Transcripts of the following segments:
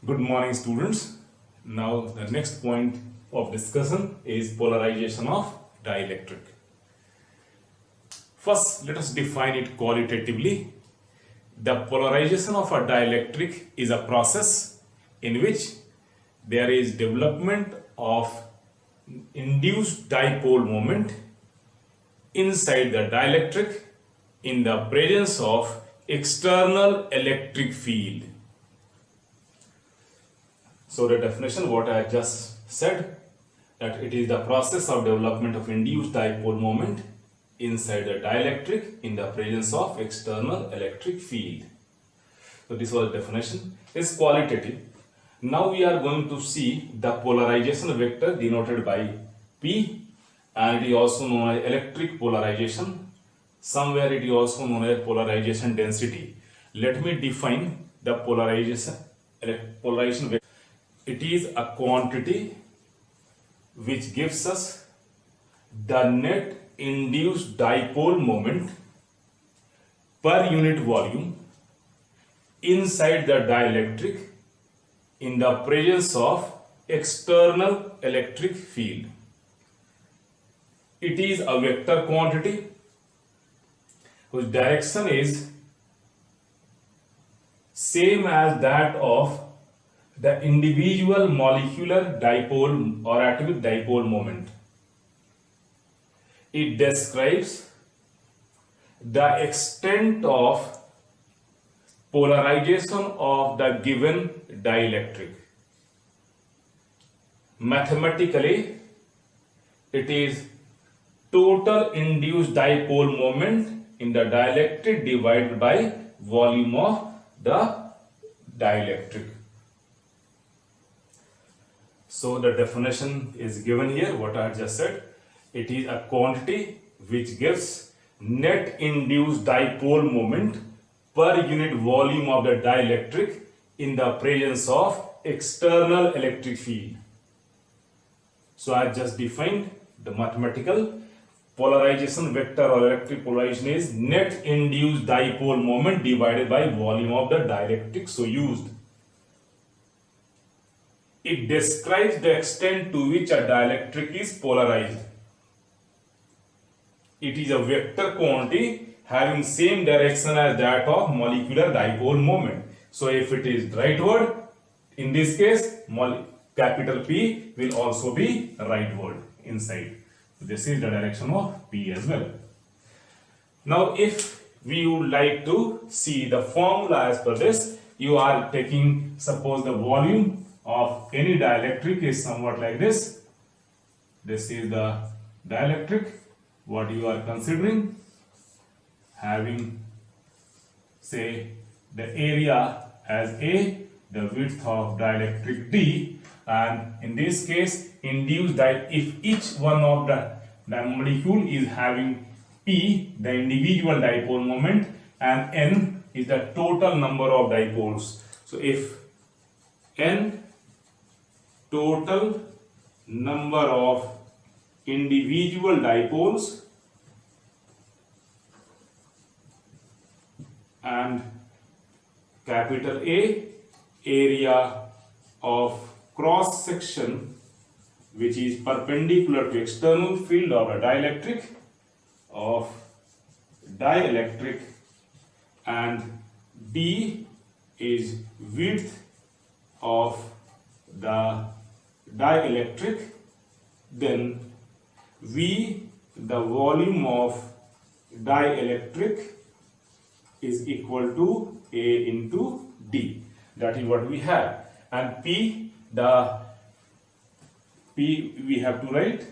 Good morning, students. Now the next point of discussion is polarization of dielectric. First, let us define it qualitatively. The polarization of a dielectric is a process in which there is development of induced dipole moment inside the dielectric in the presence of external electric field. So the definition, what I just said, that it is the process of development of induced dipole moment inside the dielectric in the presence of external electric field. So this was the definition. It's qualitative. Now we are going to see the polarization vector denoted by P, and it is also known as electric polarization. Somewhere it is also known as polarization density. Let me define the polarization vector. It is a quantity which gives us the net induced dipole moment per unit volume inside the dielectric in the presence of external electric field. It is a vector quantity whose direction is same as that of the individual molecular dipole or atomic dipole moment. It describes the extent of polarization of the given dielectric. Mathematically, it is total induced dipole moment in the dielectric divided by volume of the dielectric. So the definition is given here, what I just said. It is a quantity which gives net induced dipole moment per unit volume of the dielectric in the presence of external electric field. So I just defined the mathematical polarization vector or electric polarization is net induced dipole moment divided by volume of the dielectric so used. It describes the extent to which a dielectric is polarized. It is a vector quantity having same direction as that of molecular dipole moment. So if it is rightward, in this case, capital P will also be rightward inside. This is the direction of P as well. Now if we would like to see the formula as per this, you are taking, suppose the volume of any dielectric is somewhat like this. This is the dielectric, what you are considering, having say the area as A, the width of dielectric D, and in this case induced if each one of the molecule is having P, the individual dipole moment, and N is the total number of dipoles. So if N total number of individual dipoles and capital A, area of cross section which is perpendicular to external field of a dielectric and D is width of the dielectric, then V, the volume of dielectric, is equal to A into D. That is what we have. And P we have to write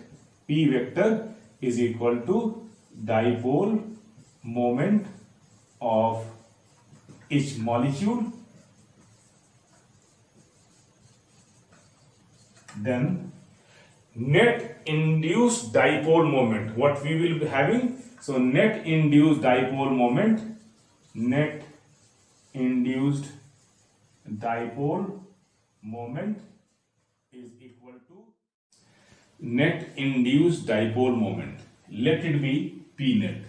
P vector is equal to dipole moment of each molecule, then net induced dipole moment, what we will be having. So net induced dipole moment, net induced dipole moment is equal to net induced dipole moment, let it be P net,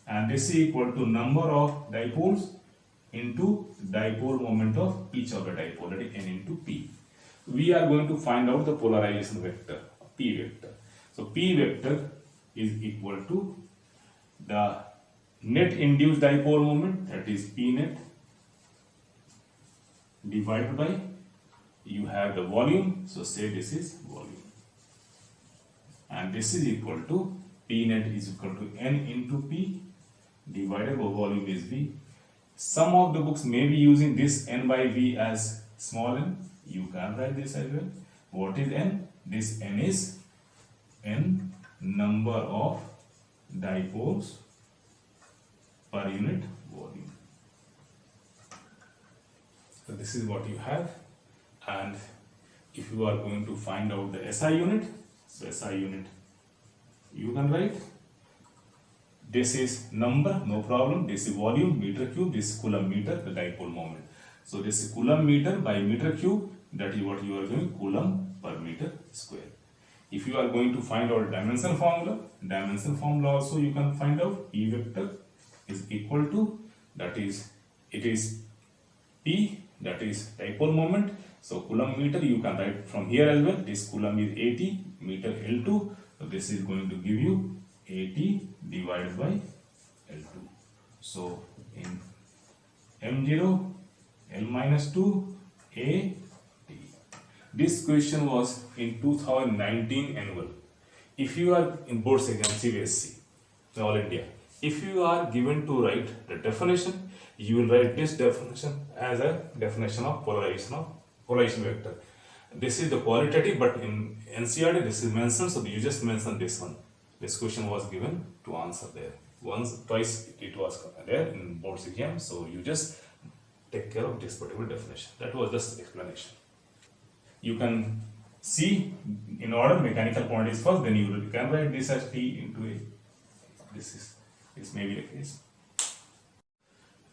and this is equal to number of dipoles into dipole moment of each of the dipole, that is n into p. We are going to find out the polarization vector, p vector. So p vector is equal to the net induced dipole moment, that is p net, divided by, you have the volume, so say this is volume, and this is equal to p net is equal to n into p divided by volume is v. Some of the books may be using this n by v as small n. You can write this as well. What is n? This n is n number of dipoles per unit volume. So this is what you have. And if you are going to find out the SI unit, so SI unit you can write, this is number, no problem, this is volume, meter cube, this is coulomb meter, the dipole moment. So this is coulomb meter by meter cube, that is what you are doing, coulomb per meter square. If you are going to find out dimension formula also you can find out. P vector is equal to, that is, it is P, that is dipole moment. So coulomb meter you can write from here as well. This coulomb is 80 meter L2. So this is going to give you 80 divided by L2. So in M0 L minus 2 A T. This question was in 2019 annual. If you are in boards exam CBSE, All India, if you are given to write the definition, you will write this definition as a definition of polarization vector. This is the qualitative, but in NCERT this is mentioned, so you just mention this one. This question was given to answer there. Twice it was there in boards exam, so you just take care of this particular definition. That was just explanation. You can see in order, mechanical point is first, then you can write this as P into A. This may be the case.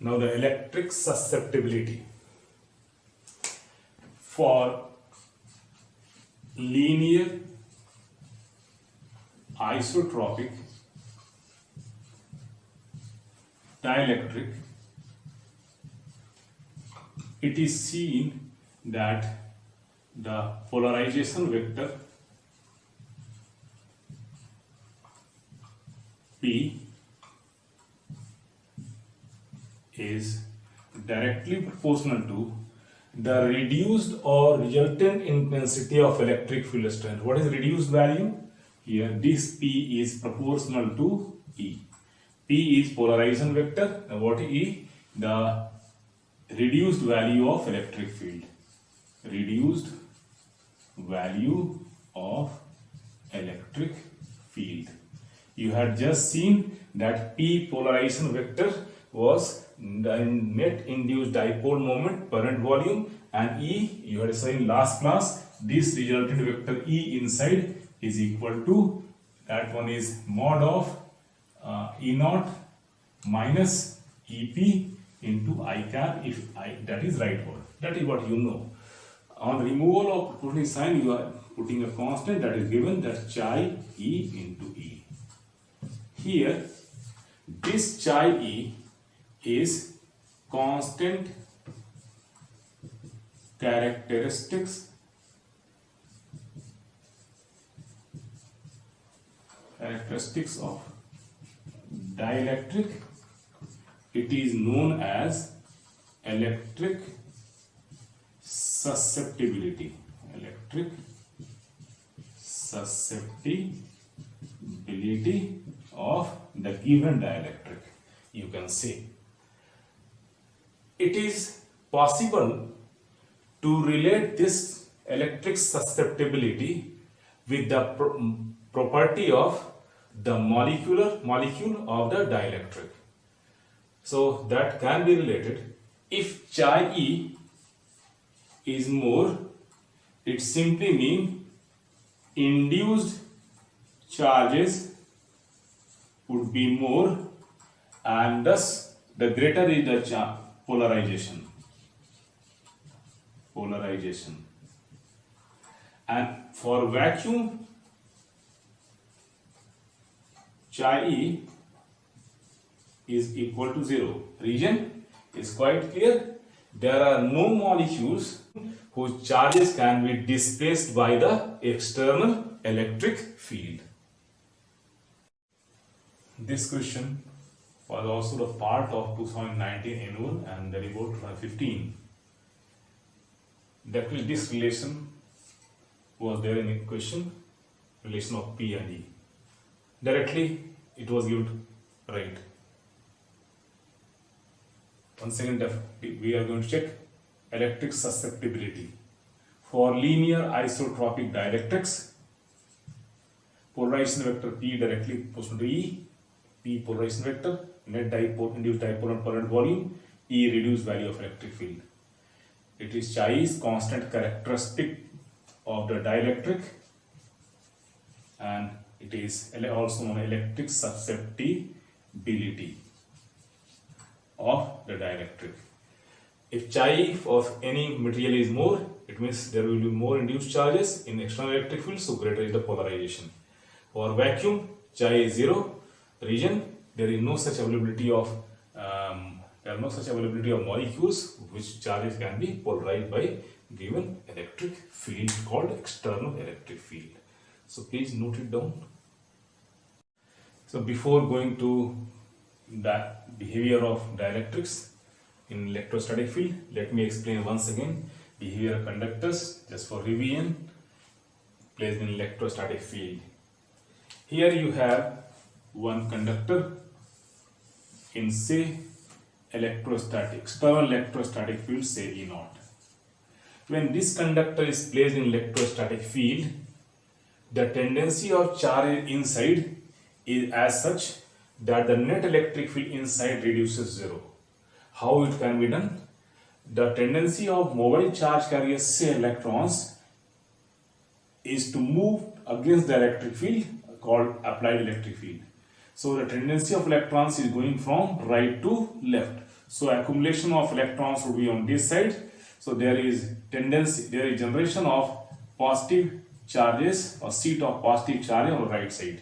Now the electric susceptibility for linear isotropic dielectric, it is seen that the polarization vector P is directly proportional to the reduced or resultant intensity of electric field strength. What is reduced value? Here this P is proportional to E. P is polarization vector. Now what is E? The reduced value of electric field. Reduced value of electric field. You had just seen that P polarization vector was the net induced dipole moment per unit volume, and E, you had seen last class, this resultant vector E inside is equal to, that one is mod of E naught minus EP into I cap, if I, that is rightward. That is what you know. On removal of proportionality sign, you are putting a constant that is given, that chi E into E. Here, this chi E is constant characteristics of dielectric. It is known as electric susceptibility. Electric susceptibility of the given dielectric. You can say it is possible to relate this electric susceptibility with the property of the molecule of the dielectric. So that can be related. If chi E is more, it simply means induced charges would be more, and thus the greater is the polarization. And for vacuum, chi E is equal to 0. Reason? is quite clear. There are no molecules whose charges can be displaced by the external electric field. This question was also the part of 2019 annual and the report 2015. Actually, this relation was there in the question, relation of P and E. Directly it was given right. Once again, we are going to check electric susceptibility. For linear isotropic dielectrics, polarization vector P directly proportional to E, P polarization vector, net dipole, induced dipole and current volume, E reduced value of electric field. It is Chai's constant characteristic of the dielectric, and it is also known as electric susceptibility of the dielectric. If chi of any material is more, it means there will be more induced charges in external electric field, so greater is the polarization. For vacuum, chi is 0 region, there is no such availability of molecules which charges can be polarized by given electric field called external electric field. So please note it down. So before going to the behavior of dielectrics in electrostatic field, let me explain once again behavior of conductors just for revision placed in electrostatic field. Here you have one conductor in say external electrostatic field, say E naught. When this conductor is placed in electrostatic field, the tendency of charge inside is as such that the net electric field inside reduces 0. How it can be done? The tendency of mobile charge carriers, say electrons, is to move against the electric field called applied electric field. So the tendency of electrons is going from right to left. So accumulation of electrons will be on this side. So there is generation of positive charges or seat of positive charge on the right side.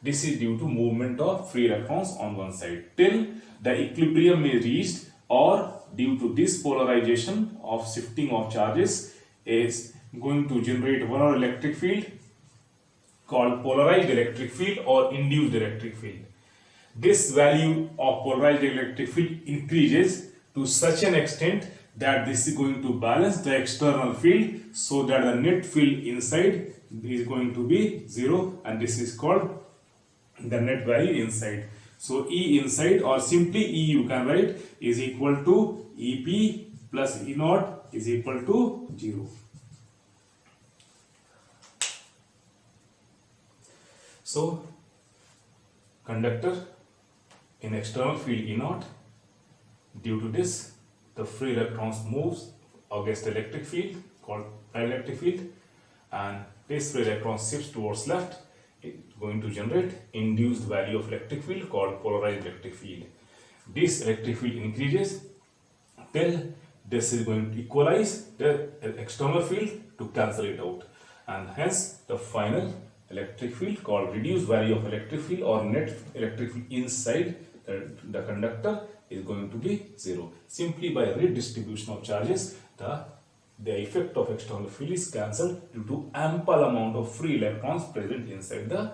This is due to movement of free electrons on one side till the equilibrium is reached, or due to this polarization of shifting of charges is going to generate one more electric field called polarized electric field or induced electric field. This value of polarized electric field increases to such an extent that this is going to balance the external field, so that the net field inside is going to be 0, and this is called the net value inside. So E inside, or simply E you can write, is equal to EP plus E naught is equal to 0. So conductor in external field E naught, due to this the free electrons moves against the electric field called electric field, and this free electron shifts towards left. It's going to generate induced value of electric field called polarized electric field. This electric field increases till this is going to equalize the external field to cancel it out, and hence the final electric field called reduced value of electric field or net electric field inside the conductor is going to be 0. Simply by redistribution of charges, the effect of external field is cancelled due to ample amount of free electrons present inside the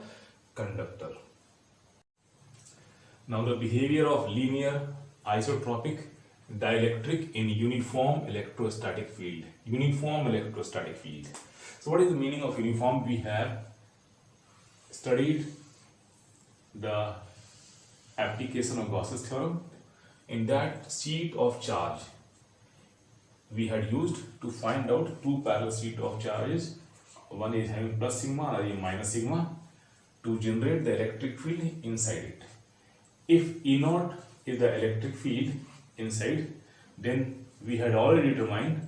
conductor. Now the behavior of linear isotropic dielectric in uniform electrostatic field. Uniform electrostatic field. So what is the meaning of uniform? We have studied the application of Gauss's theorem. In that sheet of charge, we had used to find out two parallel sheets of charges. One is having plus sigma, other is minus sigma, to generate the electric field inside it. If E naught is the electric field inside, then we had already determined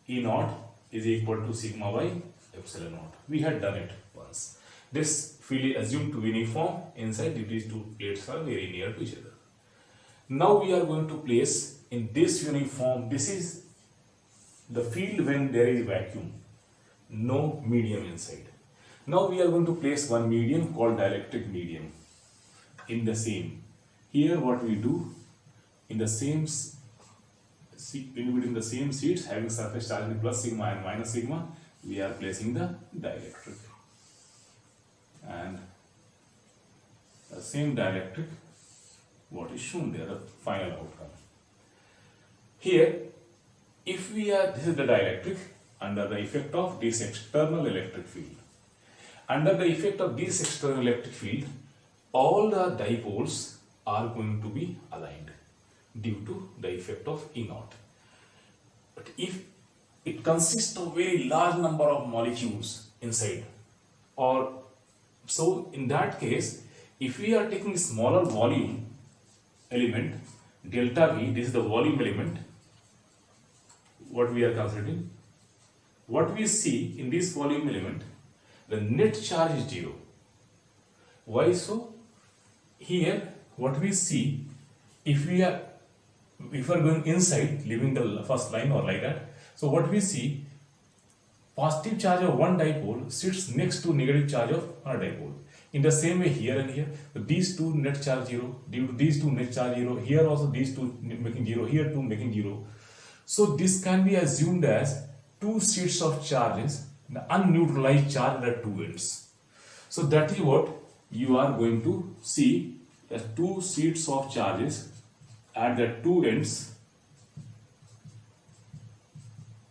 E naught is equal to sigma by epsilon naught. We had done it once. This field is assumed to be uniform inside if these two plates are very near to each other. Now we are going to place in this uniform, this is the field when there is vacuum, no medium inside. Now we are going to place one medium called dielectric medium in the same. Here what we do, in the same in between the same sheets having surface charge with plus sigma and minus sigma, we are placing the dielectric. And the same dielectric, what is shown there, the final outcome. Here, if we are, this is the dielectric under the effect of this external electric field. Under the effect of this external electric field, all the dipoles are going to be aligned due to the effect of E naught. But if it consists of very large number of molecules inside, or so in that case, if we are taking smaller volume element, delta V, this is the volume element, what we are considering, what we see in this volume element, the net charge is 0. Why so? Here, what we see, if we are going inside, leaving the first line or like that, so what we see, positive charge of one dipole sits next to negative charge of another dipole. In the same way here and here, these two net charge 0, due to these two net charge 0, here also these two making 0, here two making 0. So this can be assumed as two sets of charges, the unneutralized charge at two ends. So that is what you are going to see as two sets of charges at the two ends.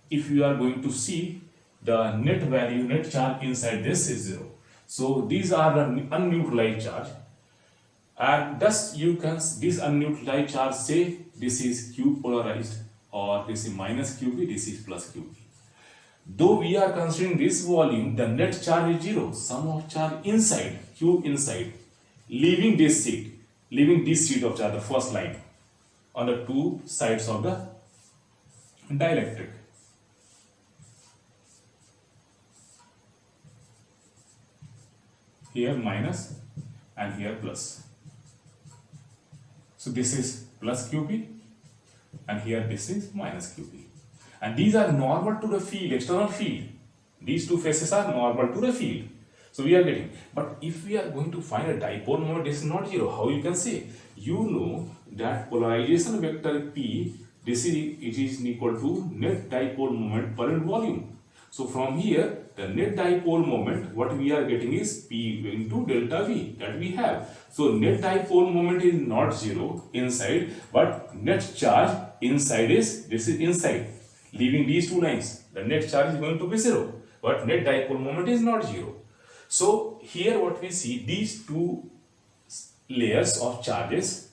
If you are going to see the net value, net charge inside this is 0. So these are the unneutralized charge, and thus you can, this unneutralized charge, say this is Q polarized, or this is minus QP, this is plus QP. Though we are considering this volume, the net charge is 0, sum of charge inside, Q inside, leaving this sheet of charge, the first line, on the two sides of the dielectric. Here minus and here plus. So this is plus QP and here this is minus QP. And these are normal to the field, external field. These two faces are normal to the field. So we are getting. But if we are going to find a dipole moment, this is not 0. How you can say? You know that polarization vector P, this is, it is equal to net dipole moment per unit volume. So from here, the net dipole moment, what we are getting is P into delta V that we have. So net dipole moment is not 0 inside, but net charge inside is, this is inside. Leaving these two lines, the net charge is going to be 0, but net dipole moment is not 0. So here what we see, these two layers of charges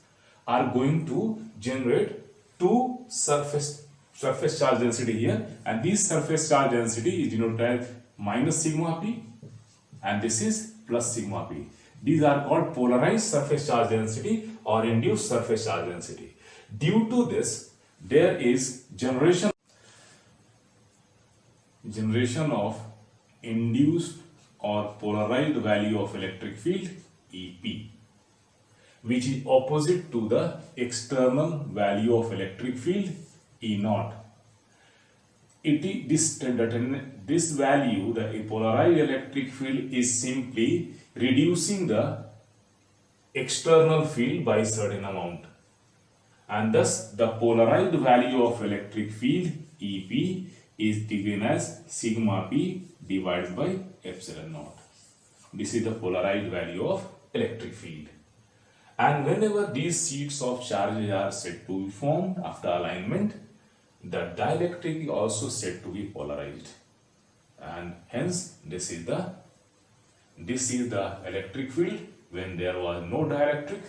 are going to generate two surface charge density here, and this surface charge density is denoted as minus sigma P and this is plus sigma P. These are called polarized surface charge density or induced surface charge density. Due to this, there is generation of induced or polarized value of electric field EP, which is opposite to the external value of electric field E naught. This value, the polarized electric field, is simply reducing the external field by a certain amount, and thus the polarized value of electric field EP is given as sigma P divided by epsilon naught. This is the polarized value of electric field. And whenever these sheets of charges are said to be formed after alignment, the dielectric is also said to be polarized, and hence this is the electric field when there was no dielectric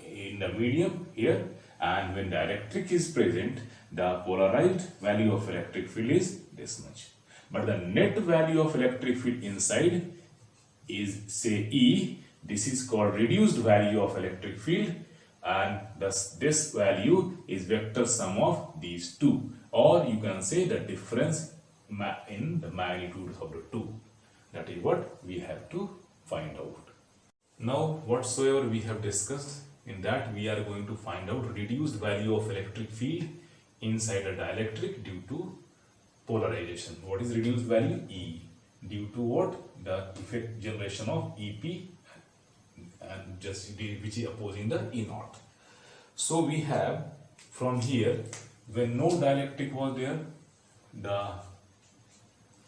in the medium here, and when dielectric is present, the polarized value of electric field is this much. But the net value of electric field inside is, say, E. This is called reduced value of electric field, and thus this value is vector sum of these two, or you can say the difference in the magnitude of the two. That is what we have to find out. Now whatsoever we have discussed, in that we are going to find out reduced value of electric field inside a dielectric due to polarization. What is reduced value? E. Due to what? The effect generation of EP, and just which is opposing the E naught. So we have from here when no dielectric was there, the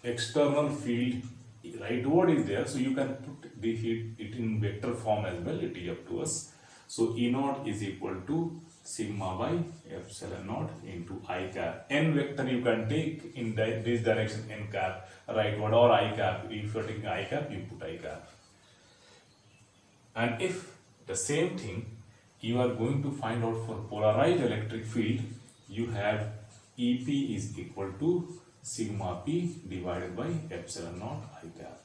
external field rightward is there, so you can put it in vector form as well. It is up to us. So E naught is equal to sigma by epsilon naught into I cap. N vector you can take in this direction, n cap rightward, or I cap. If you are taking I cap, you put I cap. And if the same thing you are going to find out for polarized electric field, you have EP is equal to sigma P divided by epsilon naught I cap.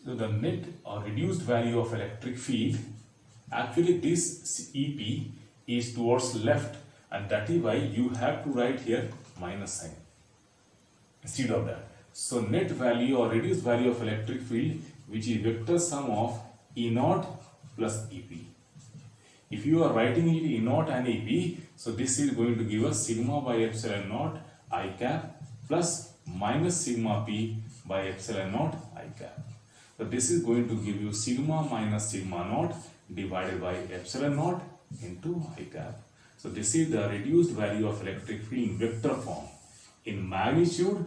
So the net or reduced value of electric field, actually this EP is towards left, and that is why you have to write here minus sign instead of that. So net value or reduced value of electric field, which is vector sum of E naught plus EP. If you are writing it E naught and EP, so this is going to give us sigma by epsilon naught I cap plus minus sigma P by epsilon naught I cap. So this is going to give you sigma minus sigma naught divided by epsilon naught into I cap. So this is the reduced value of electric field in vector form. In magnitude,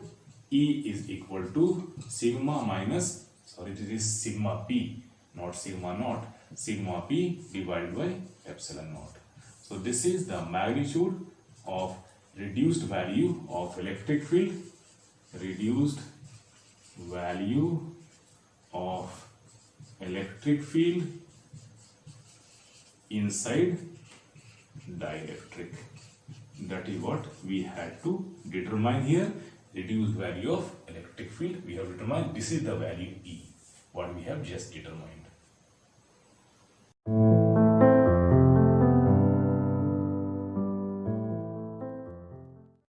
E is equal to sigma minus, sorry, this is sigma P, not sigma naught, sigma P divided by epsilon naught. So this is the magnitude of reduced value of electric field, reduced value of electric field inside dielectric. That is what we had to determine here. Reduced value of electric field we have determined. This is the value E, what we have just determined.